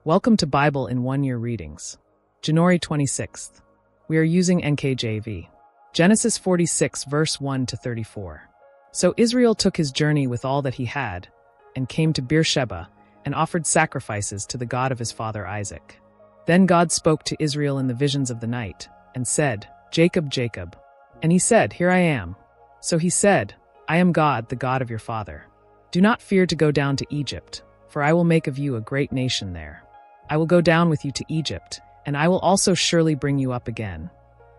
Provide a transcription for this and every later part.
Welcome to Bible in 1 Year Readings. January 26th. We are using NKJV. Genesis 46 verse 1 to 34. So Israel took his journey with all that he had, and came to Beersheba, and offered sacrifices to the God of his father Isaac. Then God spoke to Israel in the visions of the night, and said, Jacob, Jacob. And he said, Here I am. So he said, I am God, the God of your father. Do not fear to go down to Egypt, for I will make of you a great nation there. I will go down with you to Egypt, and I will also surely bring you up again.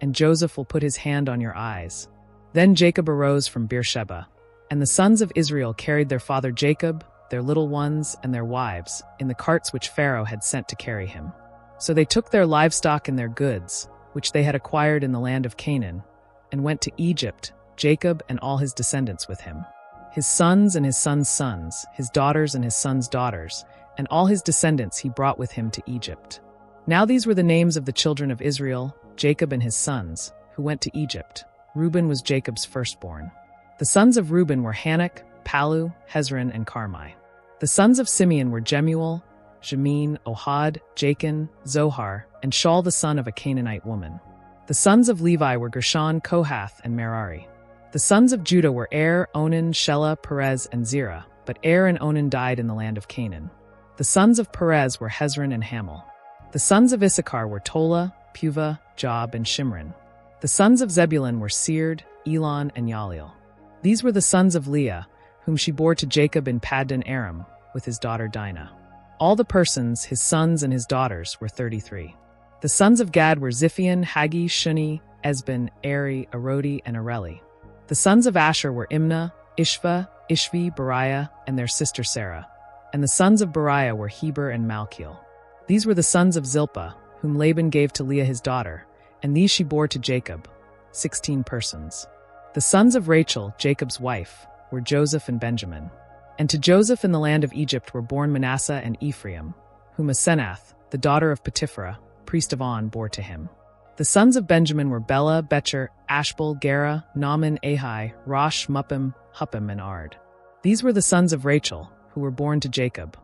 And Joseph will put his hand on your eyes. Then Jacob arose from Beersheba, and the sons of Israel carried their father Jacob, their little ones, and their wives, in the carts which Pharaoh had sent to carry him. So they took their livestock and their goods, which they had acquired in the land of Canaan, and went to Egypt, Jacob and all his descendants with him. His sons and his sons' sons, his daughters and his sons' daughters, and all his descendants he brought with him to Egypt. Now these were the names of the children of Israel, Jacob and his sons, who went to Egypt. Reuben was Jacob's firstborn. The sons of Reuben were Hanok, Palu, Hezron, and Carmi. The sons of Simeon were Jemuel, Jamin, Ohad, Jachin, Zohar, and Shaul the son of a Canaanite woman. The sons of Levi were Gershon, Kohath, and Merari. The sons of Judah were Onan, Shelah, Perez, and Zerah, but and Onan died in the land of Canaan. The sons of Perez were Hezron and Hamel. The sons of Issachar were Tola, Puvah, Job, and Shimron. The sons of Zebulun were Sered, Elon, and Yaliel. These were the sons of Leah, whom she bore to Jacob in Paddan Aram, with his daughter Dinah. All the persons, his sons and his daughters, were 33. The sons of Gad were Ziphion, Haggi, Shuni, Esben, Eri, Arodi, and Areli. The sons of Asher were Imnah, Ishva, Ishvi, Beriah, and their sister Sarah. And the sons of Beriah were Heber and Malchiel. These were the sons of Zilpah, whom Laban gave to Leah his daughter, and these she bore to Jacob, 16 persons. The sons of Rachel, Jacob's wife, were Joseph and Benjamin. And to Joseph in the land of Egypt were born Manasseh and Ephraim, whom Asenath, the daughter of Potipherah, priest of On, bore to him. The sons of Benjamin were Bela, Becher, Ashbel, Gera, Naaman, Ahi, Rosh, Muppim, Huppim, and Ard. These were the sons of Rachel, who were born to Jacob,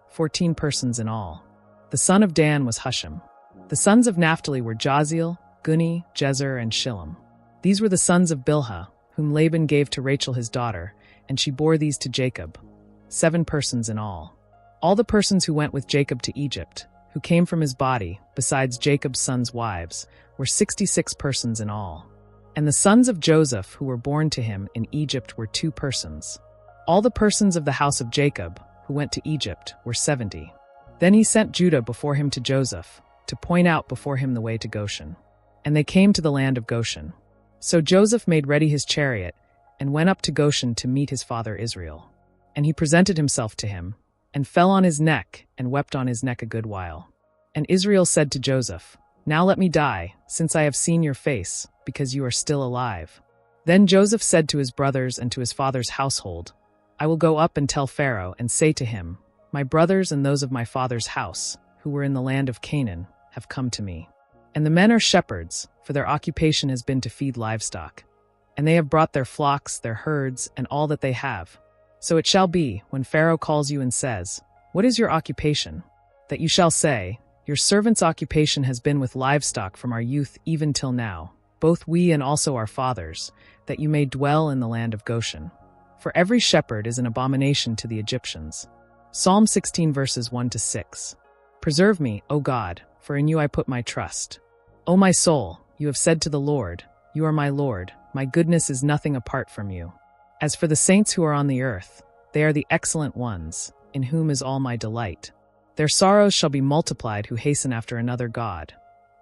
14 persons in all. The son of Dan was Hushim. The sons of Naphtali were Jaziel, Guni, Jezer, and Shillem. These were the sons of Bilhah, whom Laban gave to Rachel his daughter, and she bore these to Jacob, 7 persons in all. All the persons who went with Jacob to Egypt, who came from his body, besides Jacob's sons' wives, were 66 persons in all. And the sons of Joseph who were born to him in Egypt were 2 persons. All the persons of the house of Jacob, who went to Egypt, were 70. Then he sent Judah before him to Joseph, to point out before him the way to Goshen. And they came to the land of Goshen. So Joseph made ready his chariot, and went up to Goshen to meet his father Israel. And he presented himself to him, and fell on his neck, and wept on his neck a good while. And Israel said to Joseph, Now let me die, since I have seen your face, because you are still alive. Then Joseph said to his brothers and to his father's household, I will go up and tell Pharaoh, and say to him, My brothers and those of my father's house, who were in the land of Canaan, have come to me. And the men are shepherds, for their occupation has been to feed livestock. And they have brought their flocks, their herds, and all that they have. So it shall be, when Pharaoh calls you and says, What is your occupation? That you shall say, Your servant's occupation has been with livestock from our youth even till now, both we and also our fathers, that you may dwell in the land of Goshen. For every shepherd is an abomination to the Egyptians. Psalm 16 verses 1 to 6. Preserve me, O God, for in you I put my trust. O my soul, you have said to the Lord, You are my Lord, my goodness is nothing apart from you. As for the saints who are on the earth, they are the excellent ones, in whom is all my delight. Their sorrows shall be multiplied who hasten after another god.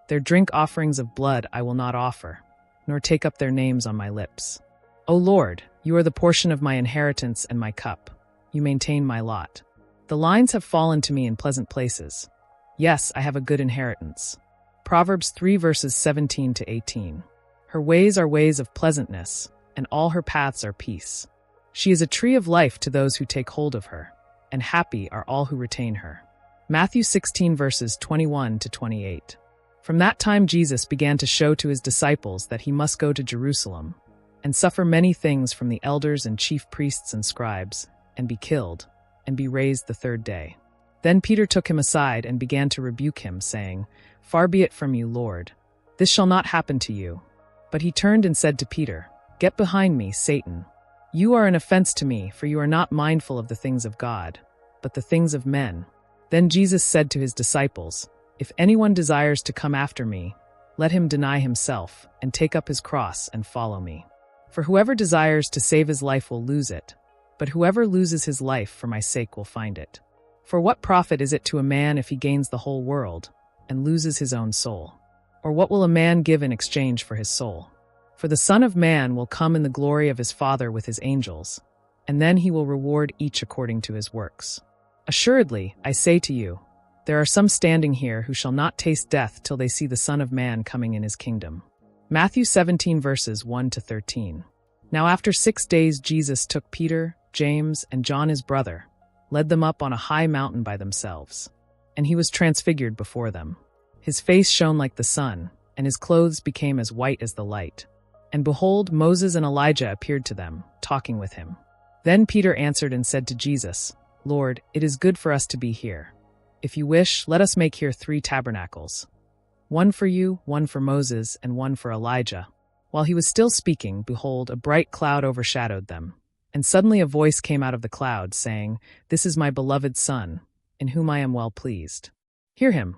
Their drink offerings of blood I will not offer, nor take up their names on my lips. O Lord, you are the portion of my inheritance and my cup. You maintain my lot. The lines have fallen to me in pleasant places. Yes, I have a good inheritance. Proverbs 3 verses 17 to 18. Her ways are ways of pleasantness, and all her paths are peace. She is a tree of life to those who take hold of her, and happy are all who retain her. Matthew 16 verses 21 to 28. From that time Jesus began to show to his disciples that he must go to Jerusalem, and suffer many things from the elders and chief priests and scribes, and be killed, and be raised the 3rd day. Then Peter took him aside and began to rebuke him, saying, "Far be it from you, Lord. This shall not happen to you." But he turned and said to Peter, "Get behind me, Satan. You are an offense to me, for you are not mindful of the things of God, but the things of men." Then Jesus said to his disciples, "If anyone desires to come after me, let him deny himself and take up his cross and follow me. For whoever desires to save his life will lose it, but whoever loses his life for my sake will find it. For what profit is it to a man if he gains the whole world and loses his own soul? Or what will a man give in exchange for his soul? For the Son of Man will come in the glory of his Father with his angels, and then he will reward each according to his works. Assuredly, I say to you, there are some standing here who shall not taste death till they see the Son of Man coming in his kingdom." Matthew 17 verses 1 to 13. Now after 6 days Jesus took Peter, James, and John his brother, led them up on a high mountain by themselves. And he was transfigured before them. His face shone like the sun, and his clothes became as white as the light. And behold, Moses and Elijah appeared to them, talking with him. Then Peter answered and said to Jesus, "Lord, it is good for us to be here. If you wish, let us make here 3 tabernacles. One for you, one for Moses, and one for Elijah." While he was still speaking, behold, a bright cloud overshadowed them. And suddenly a voice came out of the cloud, saying, "This is my beloved Son, in whom I am well pleased. Hear him."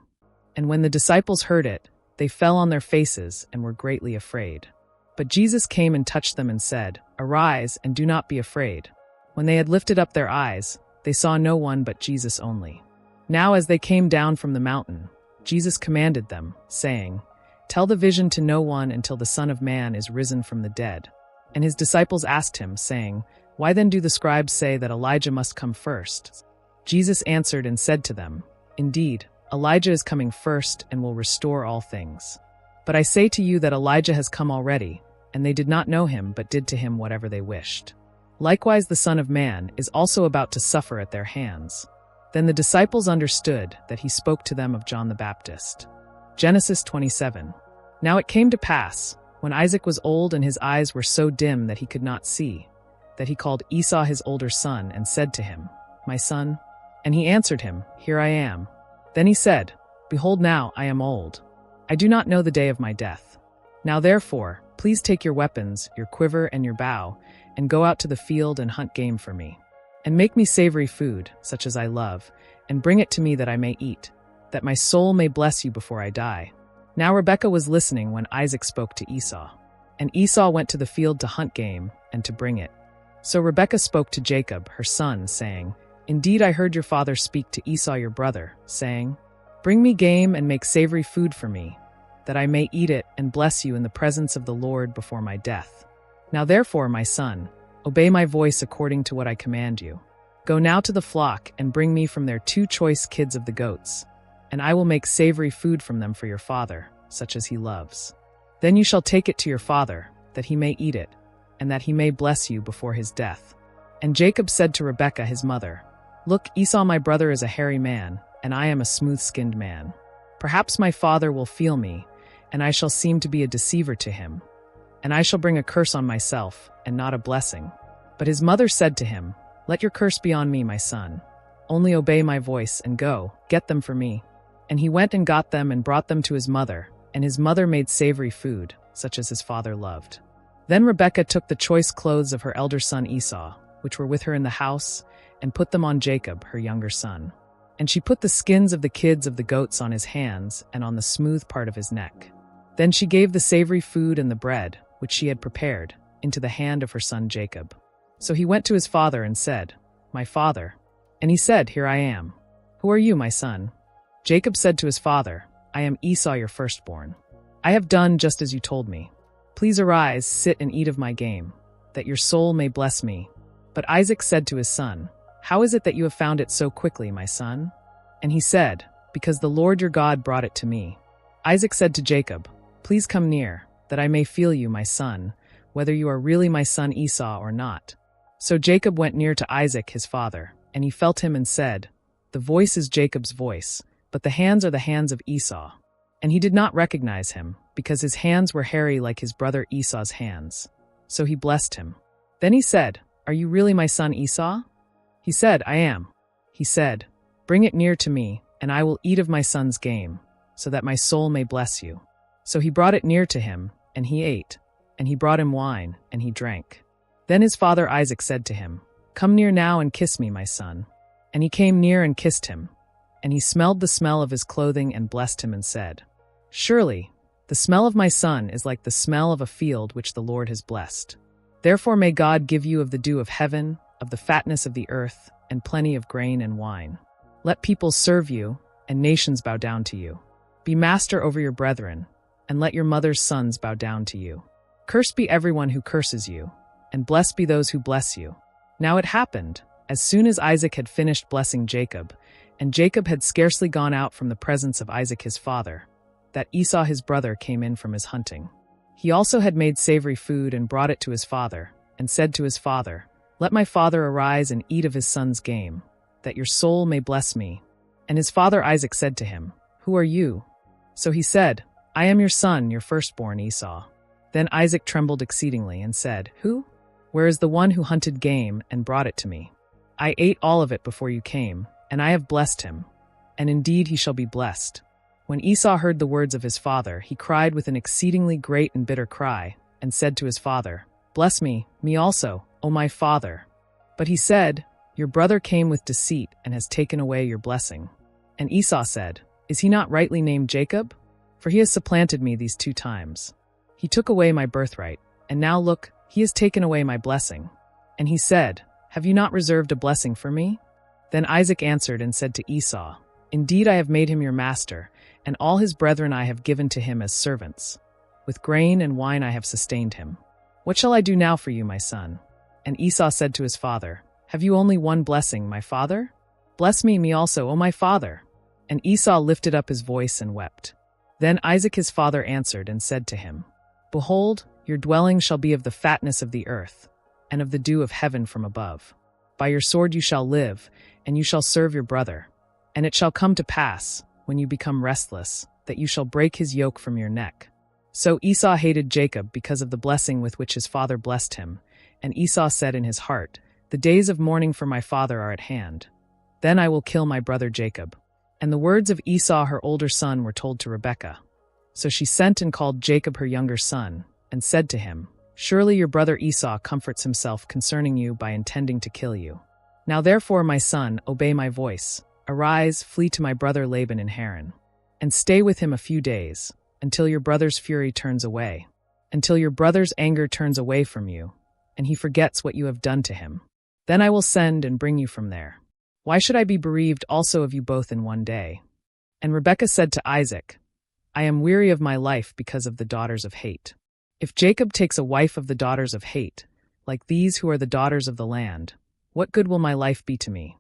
And when the disciples heard it, they fell on their faces and were greatly afraid. But Jesus came and touched them and said, "Arise, and do not be afraid." When they had lifted up their eyes, they saw no one but Jesus only. Now as they came down from the mountain, Jesus commanded them, saying, "Tell the vision to no one until the Son of Man is risen from the dead." And his disciples asked him, saying, "Why then do the scribes say that Elijah must come first?" Jesus answered and said to them, "Indeed, Elijah is coming first and will restore all things. But I say to you that Elijah has come already, and they did not know him, but did to him whatever they wished. Likewise the Son of Man is also about to suffer at their hands." Then the disciples understood that he spoke to them of John the Baptist. Genesis 27. Now it came to pass, when Isaac was old and his eyes were so dim that he could not see, that he called Esau his older son and said to him, "My son?" And he answered him, "Here I am." Then he said, "Behold, now I am old. I do not know the day of my death. Now therefore, please take your weapons, your quiver and your bow, and go out to the field and hunt game for me. And make me savory food, such as I love, and bring it to me that I may eat, that my soul may bless you before I die." Now Rebekah was listening when Isaac spoke to Esau. And Esau went to the field to hunt game and to bring it. So Rebekah spoke to Jacob, her son, saying, "Indeed I heard your father speak to Esau your brother, saying, 'Bring me game and make savory food for me, that I may eat it and bless you in the presence of the Lord before my death. Now therefore, my son, obey my voice according to what I command you. Go now to the flock and bring me from there 2 choice kids of the goats, and I will make savory food from them for your father, such as he loves. Then you shall take it to your father, that he may eat it, and that he may bless you before his death." And Jacob said to Rebekah his mother, "Look, Esau my brother is a hairy man, and I am a smooth-skinned man. Perhaps my father will feel me, and I shall seem to be a deceiver to him, and I shall bring a curse on myself, and not a blessing." But his mother said to him, "Let your curse be on me, my son. Only obey my voice, and go, get them for me." And he went and got them and brought them to his mother, and his mother made savory food, such as his father loved. Then Rebekah took the choice clothes of her elder son Esau, which were with her in the house, and put them on Jacob, her younger son. And she put the skins of the kids of the goats on his hands and on the smooth part of his neck. Then she gave the savory food and the bread, which she had prepared, into the hand of her son Jacob. So he went to his father and said, "My father." And he said, "Here I am." "Who are you, my son?" Jacob said to his father, "I am Esau your firstborn. I have done just as you told me. Please arise, sit and eat of my game, that your soul may bless me." But Isaac said to his son, "How is it that you have found it so quickly, my son?" And he said, "Because the Lord your God brought it to me." Isaac said to Jacob, "Please come near, that I may feel you, my son, whether you are really my son Esau or not." So Jacob went near to Isaac his father, and he felt him and said, "The voice is Jacob's voice, but the hands are the hands of Esau." And he did not recognize him, because his hands were hairy like his brother Esau's hands. So he blessed him. Then he said, "Are you really my son Esau?" He said, "I am." He said, Bring it near to me, and I will eat of my son's game, so that my soul may bless you." So he brought it near to him, and he ate, and he brought him wine, and he drank. Then his father Isaac said to him, "Come near now and kiss me, my son." And he came near and kissed him. And he smelled the smell of his clothing and blessed him and said, "Surely, the smell of my son is like the smell of a field which the Lord has blessed. Therefore may God give you of the dew of heaven, of the fatness of the earth, and plenty of grain and wine. Let peoples serve you, and nations bow down to you. Be master over your brethren, and let your mother's sons bow down to you. Cursed be everyone who curses you, and blessed be those who bless you." Now it happened, as soon as Isaac had finished blessing Jacob, and Jacob had scarcely gone out from the presence of Isaac his father, that Esau his brother came in from his hunting. He also had made savory food and brought it to his father, and said to his father, "Let my father arise and eat of his son's game, that your soul may bless me." And his father Isaac said to him, "Who are you?" So he said, "I am your son, your firstborn Esau." Then Isaac trembled exceedingly and said, "Who? Where is the one who hunted game and brought it to me? I ate all of it before you came, and I have blessed him, and indeed he shall be blessed." When Esau heard the words of his father, he cried with an exceedingly great and bitter cry, and said to his father, "Bless me also, O my father." But he said, "Your brother came with deceit and has taken away your blessing." And Esau said, "Is he not rightly named Jacob? For he has supplanted me these 2 times. He took away my birthright, and now look, he has taken away my blessing." And he said, "Have you not reserved a blessing for me?" Then Isaac answered and said to Esau, "Indeed I have made him your master, and all his brethren I have given to him as servants. With grain and wine I have sustained him. What shall I do now for you, my son?" And Esau said to his father, "Have you only one blessing, my father? Bless me also, O my father." And Esau lifted up his voice and wept. Then Isaac his father answered and said to him, "Behold, your dwelling shall be of the fatness of the earth, and of the dew of heaven from above. By your sword you shall live, and you shall serve your brother. And it shall come to pass, when you become restless, that you shall break his yoke from your neck." So Esau hated Jacob because of the blessing with which his father blessed him, and Esau said in his heart, "The days of mourning for my father are at hand. Then I will kill my brother Jacob." And the words of Esau her older son were told to Rebekah. So she sent and called Jacob her younger son, and said to him, "Surely your brother Esau comforts himself concerning you by intending to kill you. Now therefore, my son, obey my voice. Arise, flee to my brother Laban in Haran, and stay with him a few days, until your brother's fury turns away, until your brother's anger turns away from you, and he forgets what you have done to him. Then I will send and bring you from there. Why should I be bereaved also of you both in one day?" And Rebekah said to Isaac, "I am weary of my life because of the daughters of hate. If Jacob takes a wife of the daughters of hate, like these who are the daughters of the land, what good will my life be to me?